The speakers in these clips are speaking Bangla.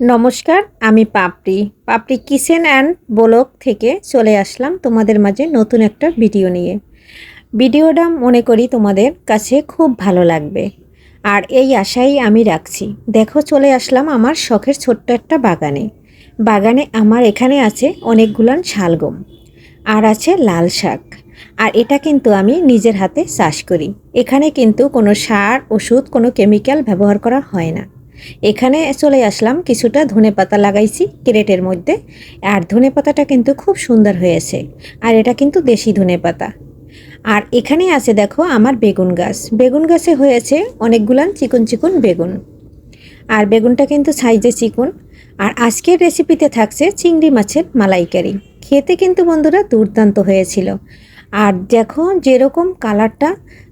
নমস্কার, আমি পাপড়ি। পাপড়ি কিচেন অ্যান্ড ব্লগ থেকে চলে আসলাম তোমাদের মাঝে নতুন একটা ভিডিও নিয়ে। ভিডিওটা মনে করি তোমাদের কাছে খুব ভালো লাগবে, আর এই আশাই আমি রাখছি। দেখো, চলে আসলাম আমার শখের ছোট্ট একটা বাগানে। বাগানে আমার এখানে আছে অনেকগুলান শালগম, আর আছে লাল শাক। আর এটা কিন্তু আমি নিজের হাতে চাষ করি। এখানে কিন্তু কোনো সার, ওষুধ, কোনো কেমিক্যাল ব্যবহার করা হয় না। এখানে চলে আসলাম, কিছুটা ধনেপাতা লাগাইছি ক্রেটের মধ্যে। আর ধনেপাতাটা কিন্তু খুব সুন্দর হয়েছে, আর এটা কিন্তু দেশি ধনেপাতা। আর এখানে আছে দেখো আমার বেগুন গাছ। বেগুন গাছে হয়েছে অনেকগুলান চিকন চিকন বেগুন, আর বেগুনটা কিন্তু সাইজে চিকন। আর আজকের রেসিপিতে থাকছে চিংড়ি মাছের মালাইকারি। খেতে কিন্তু বন্ধুরা দুর্দান্ত হয়েছিল। আর দেখো যেরকম কালারটা,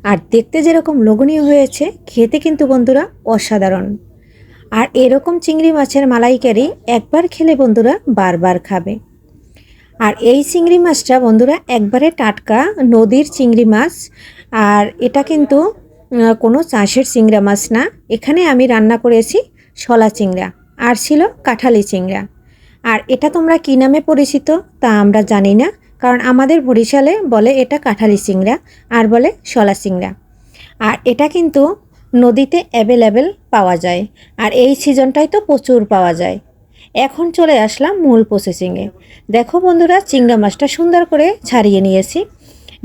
আর দেখতে যেরকম লোভনীয় হয়েছে, খেতে কিন্তু বন্ধুরা অসাধারণ। আর এরকম চিংড়ি মাছের মালাইকারি একবার খেলে বন্ধুরা বারবার খাবে। আর এই চিংড়ি মাছটা বন্ধুরা একবারে টাটকা নদীর চিংড়ি মাছ। আর এটা কিন্তু কোনো চাষের চিংড়া মাছ না। এখানে আমি রান্না করেছি শলা চিংড়া, আর ছিল কাঁঠালি চিংড়া। আর এটা তোমরা কী নামে পরিচিত তা আমরা জানি না, কারণ আমাদের বরিশালে বলে এটা কাঁঠালি চিংড়া, আর বলে শলা চিংড়া। আর এটা কিন্তু নদীতে অ্যাভেলেবেল পাওয়া যায়, আর এই সিজনটাই তো প্রচুর পাওয়া যায়। এখন চলে আসলাম মূল প্রসেসিংয়ে। দেখো বন্ধুরা, চিংড়া মাছটা সুন্দর করে ছাড়িয়ে নিয়েছি।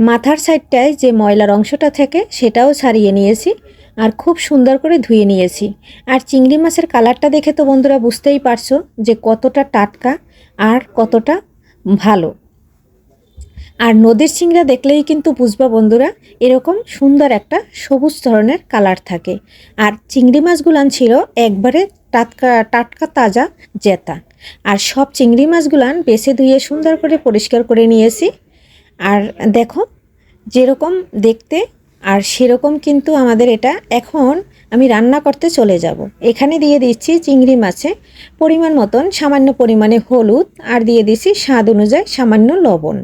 মাথার সাইডটায় যে ময়লার অংশটা থাকে সেটাও ছাড়িয়ে নিয়েছি, আর খুব সুন্দর করে ধুয়ে নিয়েছি। আর চিংড়ি মাছের কালারটা দেখে তো বন্ধুরা বুঝতেই পারছো যে কতটা টাটকা আর কতটা ভালো। আর নদীর চিংড়া দেখলেই কিন্তু বুঝবা বন্ধুরা, এরকম সুন্দর একটা সবুজ ধরনের কালার থাকে। আর চিংড়ি মাছগুলান ছিল একবারে টাটকা টাটকা তাজা জেতা। আর সব চিংড়ি মাছগুলান বেছে ধুয়ে সুন্দর করে পরিষ্কার করে নিয়েছি। আর দেখো যেরকম দেখতে, আর সেরকম কিন্তু আমাদের এটা। এখন আমি রান্না করতে চলে যাব। এখানে দিয়ে দিচ্ছি চিংড়ি মাছে পরিমাণ মতন সামান্য পরিমাণে হলুদ, আর দিয়ে দিচ্ছি স্বাদ অনুযায়ী সামান্য লবণ।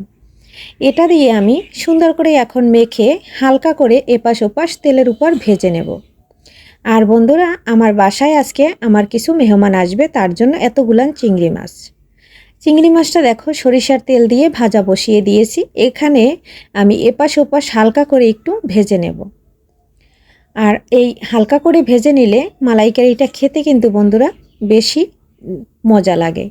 এটা দিয়ে আমি সুন্দর করে এখন মেখে হালকা করে এপাশ ওপাশ তেলের উপর ভেজে নেব। আর বন্ধুরা, আমার বাসায় আজকে আমার কিছু মেহমান আসবে, তার জন্য এতগুলান চিংড়ি মাছ। চিংড়ি মাছটা দেখো সরিষার তেল দিয়ে ভাজা বসিয়ে দিয়েছি। এখানে আমি এপাশ ওপাশ হালকা করে একটু ভেজে নেব। আর এই হালকা করে ভেজে নিলে মালাইকারিটা খেতে কিন্তু বন্ধুরা বেশি মজা লাগে।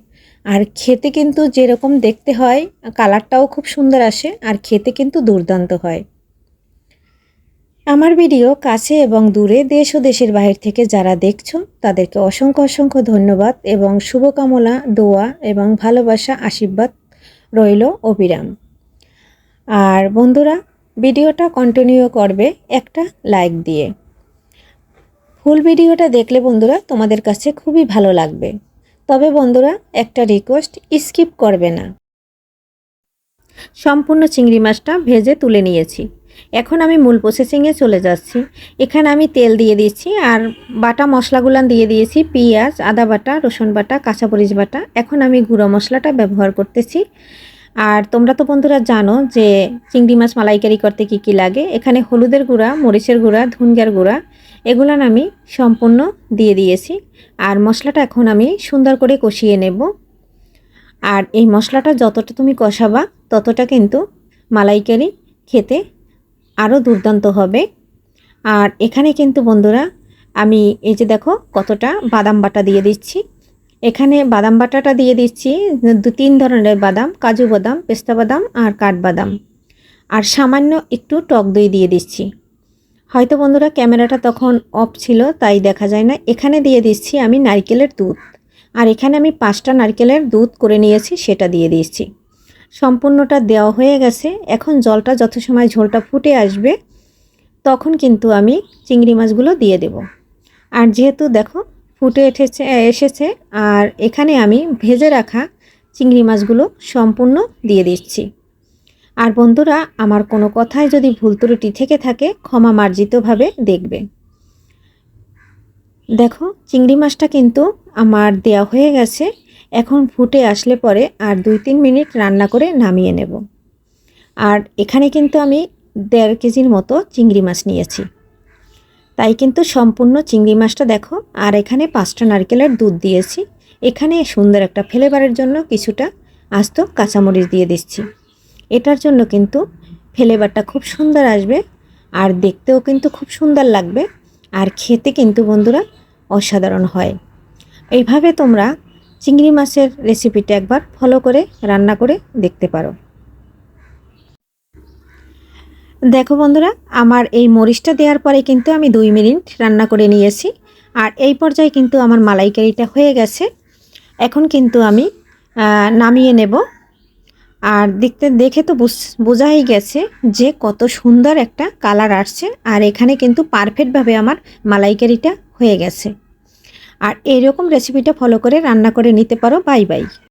আর খেতে কিন্তু যেরকম দেখতে হয়, কালারটাও খুব সুন্দর আসে, আর খেতে কিন্তু দুর্দান্ত হয়। আমার ভিডিও কাছে এবং দূরে, দেশ ও দেশের বাইরে থেকে যারা দেখছো তাদেরকে অসংখ্য অসংখ্য ধন্যবাদ, এবং শুভকামনা, দোয়া এবং ভালোবাসা আশীর্বাদ রইল অবিরাম। আর বন্ধুরা, ভিডিওটা কন্টিনিউ করবে একটা লাইক দিয়ে। ফুল ভিডিওটা দেখলে বন্ধুরা তোমাদের কাছে খুবই ভালো লাগবে। তবে বন্ধুরা, একটা রিকোয়েস্ট, স্কিপ করবে না। সম্পূর্ণ চিংড়ি মাছটা ভেজে তুলে নিয়েছি। এখন আমি মূল প্রসেসিংয়ে চলে যাচ্ছি। এখানে আমি তেল দিয়ে দিচ্ছি, আর বাটা মশলাগুলো দিয়ে দিয়েছি, পেঁয়াজ, আদা বাটা, রসুন বাটা, কাঁচামরিচ বাটা। এখন আমি গুঁড়ো মশলাটা ব্যবহার করতেছি। আর তোমরা তো বন্ধুরা জানো যে চিংড়ি মাছ মালাইকারি করতে কি কি লাগে। এখানে হলুদের গুঁড়া, মরিচের গুঁড়া, ধনিয়ার গুঁড়া, এগুলান আমি সম্পূর্ণ দিয়ে দিয়েছি। আর মশলাটা এখন আমি সুন্দর করে কষিয়ে নেব। আর এই মশলাটা যতটা তুমি কষাবা ততটা কিন্তু মালাইকারি খেতে আরও দুর্দান্ত হবে। আর এখানে কিন্তু বন্ধুরা আমি এই যে দেখো কতটা বাদাম বাটা দিয়ে দিচ্ছি। এখানে বাদাম বাটাটা দিয়ে দিচ্ছি 2-3 ধরনের বাদাম, কাজু বাদাম, পেস্তা বাদাম আর কাঠবাদাম। আর সামান্য একটু টক দই দিয়ে দিচ্ছি। হয়তো বন্ধুরা ক্যামেরাটা তখন অফ ছিল তাই দেখা যায় না। এখানে দিয়ে দিচ্ছি আমি নারকেলের দুধ। আর এখানে আমি 5টা নারকেলের দুধ করে নিয়েছি, সেটা দিয়ে দিচ্ছি। সম্পূর্ণটা দেওয়া হয়ে গেছে। এখন জলটা যত সময় ঝোলটা ফুটে আসবে তখন কিন্তু আমি চিংড়ি মাছগুলো দিয়ে দেব। আর যেহেতু দেখো ফুটে এসেছে, আর এখানে আমি ভেজে রাখা চিংড়ি মাছগুলো সম্পূর্ণ দিয়ে দিচ্ছি। আর বন্ধুরা, আমার কোনো কথায় যদি ভুল ত্রুটি থেকে থাকে ক্ষমা মার্জিতভাবে দেখবে। দেখো চিংড়ি মাছটা কিন্তু আমার দেওয়া হয়ে গেছে। এখন ফুটে আসলে পরে আর 2-3 মিনিট রান্না করে নামিয়ে নেব। আর এখানে কিন্তু আমি 1.5 কেজির মতো চিংড়ি মাছ নিয়েছি। তাই কিন্তু সম্পূর্ণ চিংড়ি মাছটা দেখো। আর এখানে 5টা নারকেলের দুধ দিয়েছি। এখানে সুন্দর একটা ফ্লেভারের জন্য কিছুটা আস্ত কাঁচামরিচ দিয়ে দিচ্ছি। এটার জন্য কিন্তু ফ্লেভারটা খুব সুন্দর আসবে, আর দেখতেও কিন্তু খুব সুন্দর লাগবে, আর খেতে কিন্তু বন্ধুরা অসাধারণ হয়। এইভাবে তোমরা চিংড়ি মাছের রেসিপিটা একবার ফলো করে রান্না করে দেখতে পারো। দেখো বন্ধুরা, আমার এই মরিচটা দেওয়ার পরে কিন্তু আমি 2 মিনিট রান্না করে নিয়েছি। আর এই পর্যায়ে কিন্তু আমার মালাইকারিটা হয়ে গেছে। এখন কিন্তু আমি নামিয়ে নেব। আর দেখে তো বোঝাই গেছে যে কত সুন্দর একটা কালার আসছে। আর এখানে কিন্তু পারফেক্টভাবে আমার মালাইকারিটা হয়ে গেছে। আর এইরকম রেসিপিটা ফলো করে রান্না করে নিতে পারো। Bye bye.